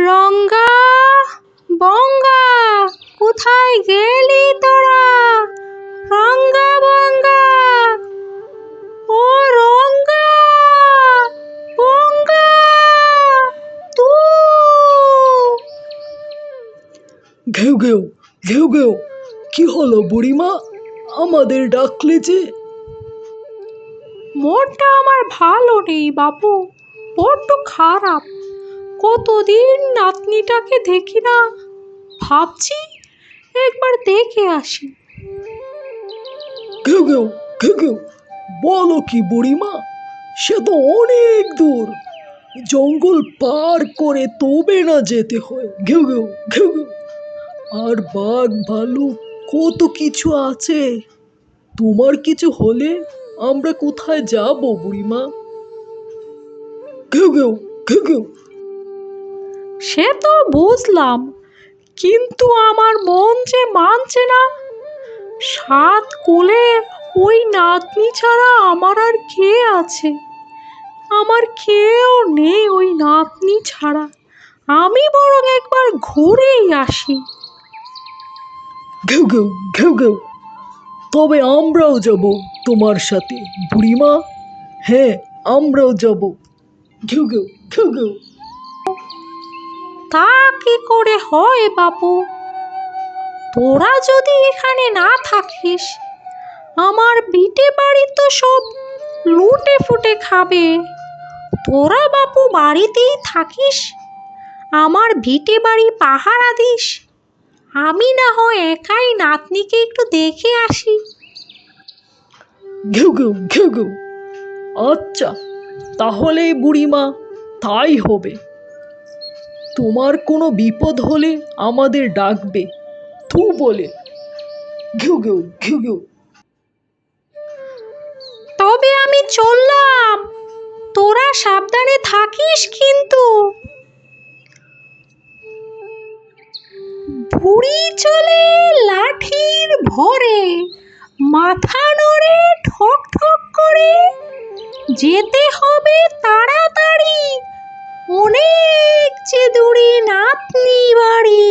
রঙ্গা, বঙ্গা, কোথায় গেলি তোরা? রঙ্গা, বঙ্গা, ও রঙ্গা, বঙ্গা, তু। ঘেউ ঘেউ ঘেউ ঘেউ, কি হলো বুড়িমা, আমাদের ডাকলে যে? মনটা আমার ভালো নেই বাপু, বড্ড খারাপ। কতদিন নাতনিটাকে দেখি না, ভাবছি একবার দেখে আসি। ঘেউ ঘেউ ঘেউ ঘেউ, বলো কি বুড়িমা, সে তো অনেক দূর, জঙ্গল পার করে তবে না যেতে হয়। ঘেউ ঘেউ ঘেউ ঘেউ, আর বাঘ ভালুক কত কিছু আছে, তোমার কিছু হলে আমরা কোথায় যাব বুড়িমা? ঘেউ ঘেউ ঘেউ ঘেউ। সে তো বুঝলাম, কিন্তু আমার মন যে মানছে না। 7 কোলে ওই নাতনি ছাড়া আমার আর কে আছে? আমার কেউ নেই ওই নাতনি ছাড়া। আমি বরং একবার ঘুরেই আসি। ঘেউ ঘেউ ঘেউ ঘেউ, তবে আমরাও যাব তোমার সাথে বুড়িমা। হ্যাঁ, আমরাও যাব। ঘেউ ঘেউ ঘেউ ঘেউ। তা কি করে হয় বাপু? তোরা যদি এখানে না থাকিস, আমার বিটে বাড়ি তো সব লুটে ফুটে খাবে। তোরা বাপু বাড়িতেই থাকিস, আমার ভিটে বাড়ি পাহারা দিস। আমি না হয় একাই নাতনিকে একটু দেখে আসি। ঘেউ ঘেউ ঘেউ ঘেউ, আচ্ছা তাহলে বুড়িমা তাই হবে। তোমার কোনো বিপদ হলে আমাদের ডাকবে তু বলে। ঘেউ ঘেউ ঘেউ ঘেউ। তবে আমি চললাম, তোরা সাবধানে থাকিস কিন্তু। বুড়ি চলে লাঠির ভরে, মাথা নড়ে ঠক ঠক করে। যেতে হবে তাড়াতাড়ি, অনেক যে দূরে নাতনি বাড়ি।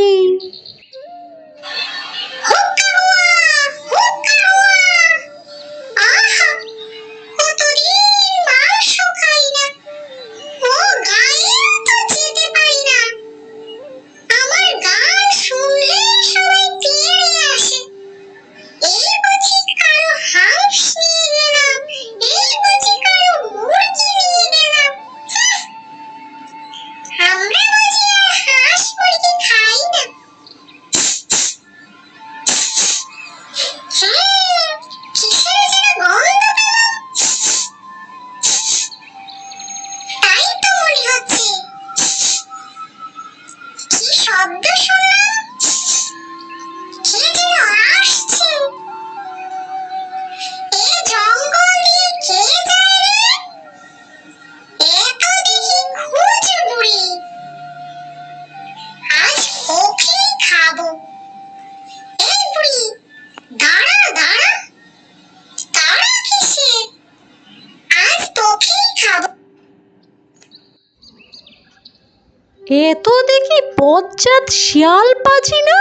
এ তো দেখি বজ্জাত শিয়াল পাজি না,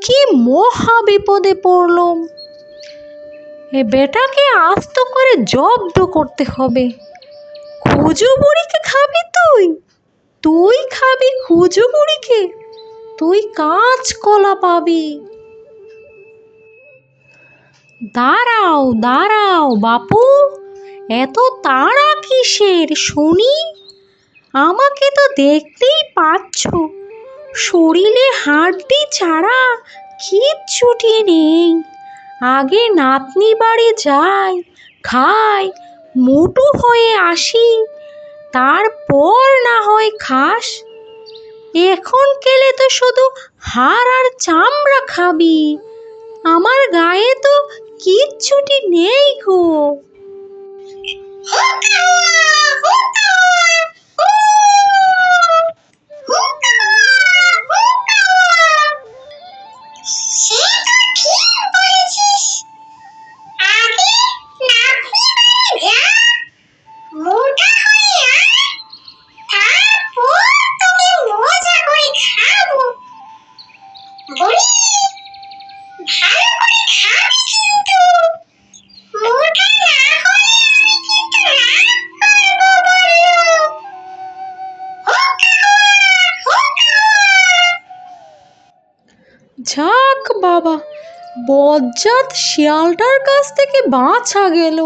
কি মহা বিপদে পড়লাম। এ বেটাকে আস্ত করে জব্দ করতে হবে। খুজু বুড়িকে খাবি তুই? তুই খাবি খুজু বুড়িকে? তুই কাঁচ কলা পাবি। দাঁড়াও দাঁড়াও বাপু, এত তাড়া কিসের শুনি? আমাকে তো দেখতেই পাচ্ছ, শরীরে হাড্ডি ছাড়া কিচ্ছুটি নেই। আগে নাতনি বাড়ি যাই, খাই, মোটু হয়ে আসি, তারপর না হয় খাস। এখন গেলে তো শুধু হাড় আর চামড়া খাবি, আমার গায়ে তো কিচ্ছুটি নেই গো। যাক বাবা, বজ্জাত শিয়ালটার কাছ থেকে বাঁচা গেল।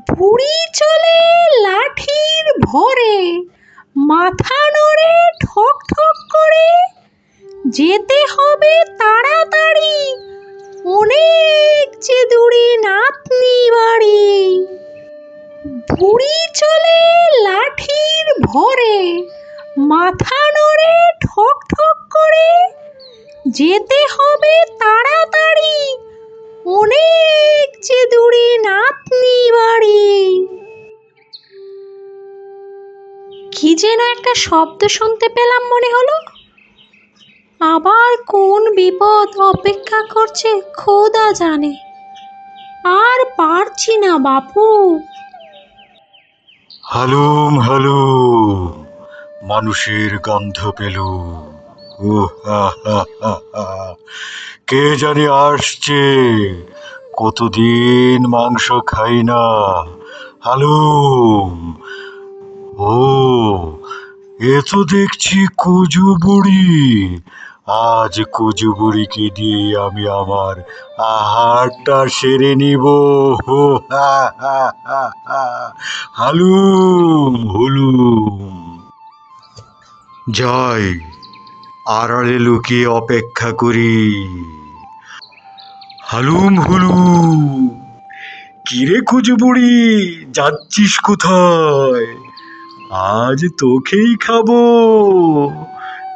বুড়ি চলে লাঠির ভরে, মাথা নড়ে ঠক ঠক করে, যেতে হবে তাড়াতাড়ি, অনেক যে দূরে নাতনি বাড়ি। বুড়ি চলে লাঠির ভরে, মাথা নড়ে ঠক ঠক করে, যেতে হবে তাড়াতাড়ি, অনেক যে দূরে নাতনি বাড়ি। কি যেন একটা শব্দ শুনতে পেলাম মনে হলো। আবার কোন বিপদ অপেক্ষা করছে খোদা জানে। আর পারছি না বাপু। হালুম হালুম, মানুষের গন্ধ পেলুম। ও হা হা হা হা। কে জানি আসছে, কতদিন মাংস খাই না। হালুম। ও, এ তো দেখছি কুজু বুড়ি। আজ কুজু বুড়িকে দিয়ে আমি আমার আহারটা সেরে নিব। হো হা হা হা হা। হালুম হুলুম। যাই, আড়ালে লুকিয়ে অপেক্ষা করি। হালুম হুলুম। কিরে কুজু বুড়ি, যাচ্ছিস কোথায়? আজ তোকেই খাবো,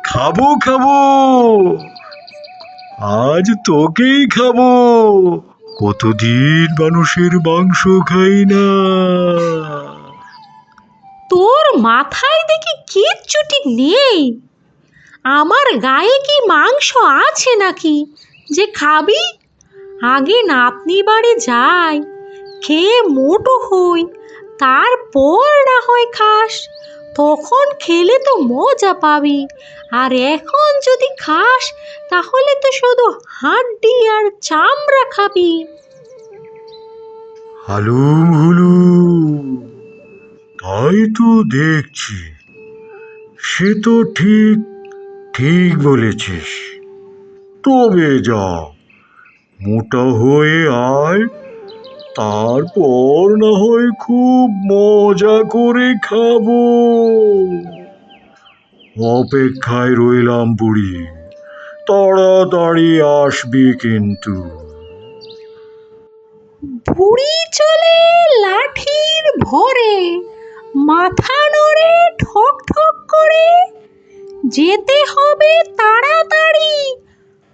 খাবো খাবো, আজ তোকেই খাবো। কতদিন মানুষের মাংস খাই না। তোর মাথায় দেখি কিচ্ছুটি নেই। আমার গায়ে কি মাংস আছে নাকি যে খাবি? আগে নাতনি বাড়ি যাই, খেয়ে মোটো হই, তারপর না হয় খাস। তখন খেলে তো মজা পাবি। আর এখন যদি খাস তাহলে তো শুধু হাড্ডি আর চামড়া খাবি। হালুম হুলুম, তাই তো দেখছি। সে তো ঠিক ঠিক বলেছিস। তবে যা, মোটা হয়ে আয়, তারপর না হয় খুব মজা করে খাবো। অপেক্ষায় রইলাম বুড়ি, তাড়াতাড়ি আসবি কিন্তু। বুড়ি চলে লাঠির ভরে, মাথা নড়ে ঠক ঠক করে, যেতে হবে তাড়াতাড়ি,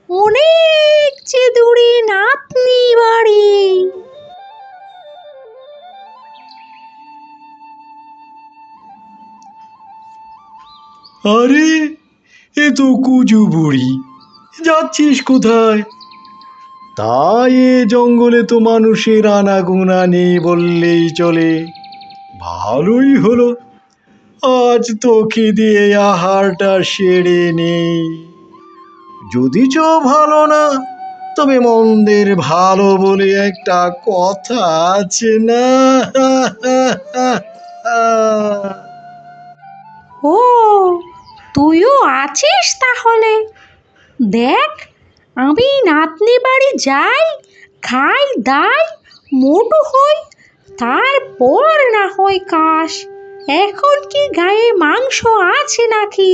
অনেক যে দূরে নাতনি বাড়ি। আরে, এ তো কুজু বুড়ি, যাচ্ছিস কোথায়? তাই এ জঙ্গলে তো মানুষের আনাগোনা নেই বললেই চলে। ভালোই হলো, আজ তোকে দিয়ে আহারটা সেরে নেই। যদিচ ভালো না, তবে মন্দের ভালো বলে একটা কথা আছে না? ও, তুইও আছিস তাহলে? দেখ, আমি নাতনি বাড়ি যাই, খাই দাই, মোটু হই, তারপর না হয় কাশ। এখন কি গায়ে মাংস আছে নাকি?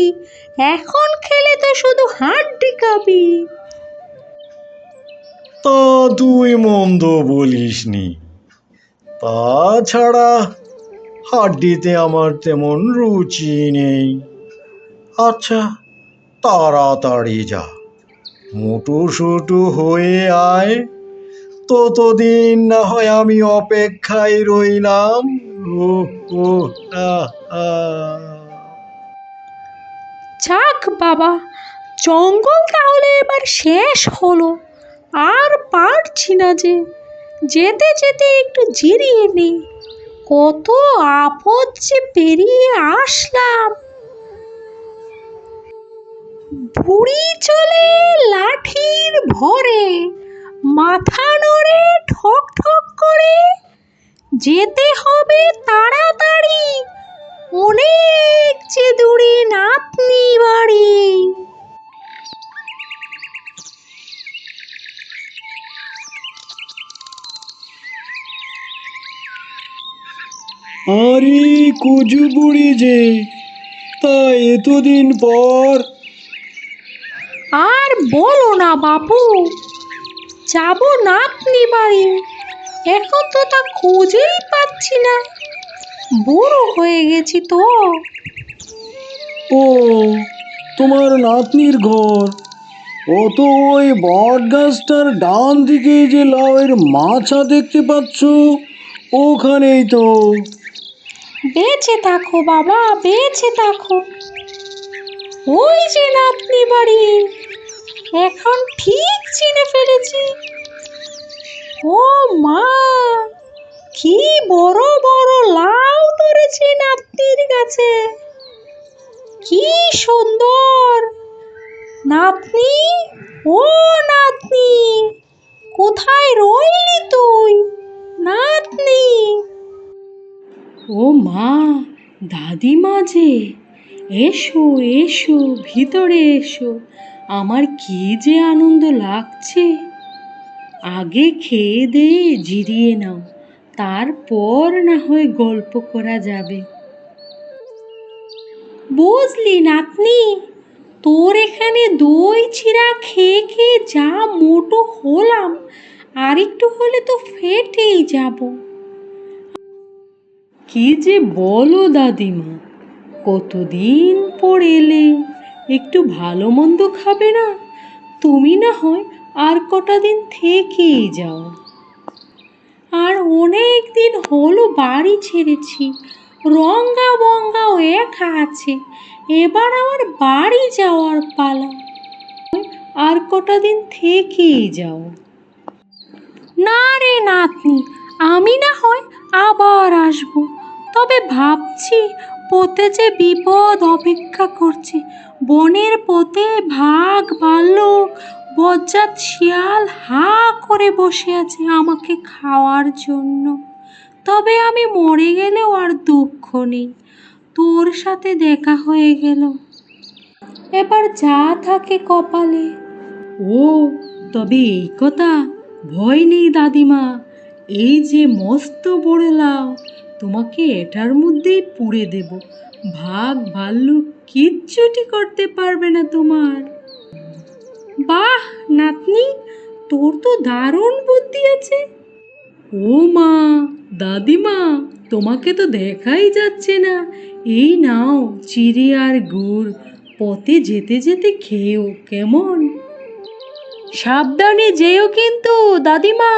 এখন খেলে তো শুধু হাড্ডি খাবি। তা তুই মন্দ বলিসনি। তাছাড়া হাড্ডিতে আমার তেমন রুচি নেই। আচ্ছা, তাড়াতাড়ি যা, মোটু সুটু হয়ে আয়। ততদিন না হয় আমি অপেক্ষায় রইলাম। ও, ও, আহ, আহ। যাক বাবা, জঙ্গল তাহলে এবার শেষ হলো। আর পারছি না যে, যেতে যেতে একটু জিরিয়ে নি। কত আপদ যে পেরিয়ে আসলাম। বুড়ি চলে লাঠির ভরে, মাথা নড়ে ঠক ঠক করে, যেতে হবে তাড়াতাড়ি, অনেক যে দূরে নাতনি বাড়ি। আরে কুজু বুড়ি যে, তা এতদিন পর। আর বলো না বাপু, যাব নাতনি বাড়ি, এখন তো তা খুঁজেই পাচ্ছি না, বুড়ো হয়ে গেছি তো। ও, তোমার নাতনির ঘর ও তো ওই বট গাছটার ডান দিকে যে লাউয়ের মাছা দেখতে পাচ্ছ, ওখানেই তো। বেঁচে থাকো বাবা, বেঁচে থাকো। ওই যে নাতনি বাড়ি, এখন ঠিক চিনে ফেলেছি। ও মা, কি বড় বড় লাউ ধরেছে নাতনির গাছে, কি সুন্দর। নাতনি, ও নাতনি, কোথায় রইলি তুই নাতনি? ও মা, দাদিমা যে, এসো এসো, ভিতরে এসো, আমার কি যে আনন্দ লাগছে। আগে খেয়ে দিয়ে জিরিয়ে নাও, তারপর না হয় গল্প করা যাবে। বুঝলি নাতনি, তোর এখানে দই চিড়া খেয়ে খেয়ে যা মোটো হলাম, আর একটু হলে তো ফেটেই যাব। কি যে বলো দাদিমা, কতদিন পর এলে, একটু ভালো মন্দ খাবে না? তুমি না হয় আর কটা দিন থেকেই যাও। আর অনেক দিন হলো বাড়ি ছেড়েছি, রঙ্গা বঙ্গাও একা আছে, এবার আমার বাড়ি যাওয়ার পালা। আর কটা দিন থেকেই যাও। না রে নাতনি, আমি না হয় আবার আসবো, তবে ভাবছি পথে যে বিপদ অপেক্ষা করছে। বনের পথে ভাগ ভাল্লুক বজ্জাত শিয়াল হা করে বসে আছে আমাকে খাওয়ার জন্য। তবে আমি মরে গেলেও আর দুঃখ নেই, তোর সাথে দেখা হয়ে গেল, এবার যা থাকে কপালে। ও, তবে এই কথা, ভয় নেই দাদিমা, এই যে মস্ত বড় লাউ, তোমাকে এটার মধ্যেই পুড়ে দেব, ভাগ ভাল্লুক কিচ্ছুটি করতে পারবে না তোমার। বাহ নাতনি, তোর তো দারুণ বুদ্ধি আছে। ও মা, দাদিমা, তোমাকে তো দেখাই যাচ্ছে না, এই নাও চিড়ে আর গুড়, পথে যেতে যেতে খেয়েও কেমন। সাবধানে যেও কিন্তু দাদিমা।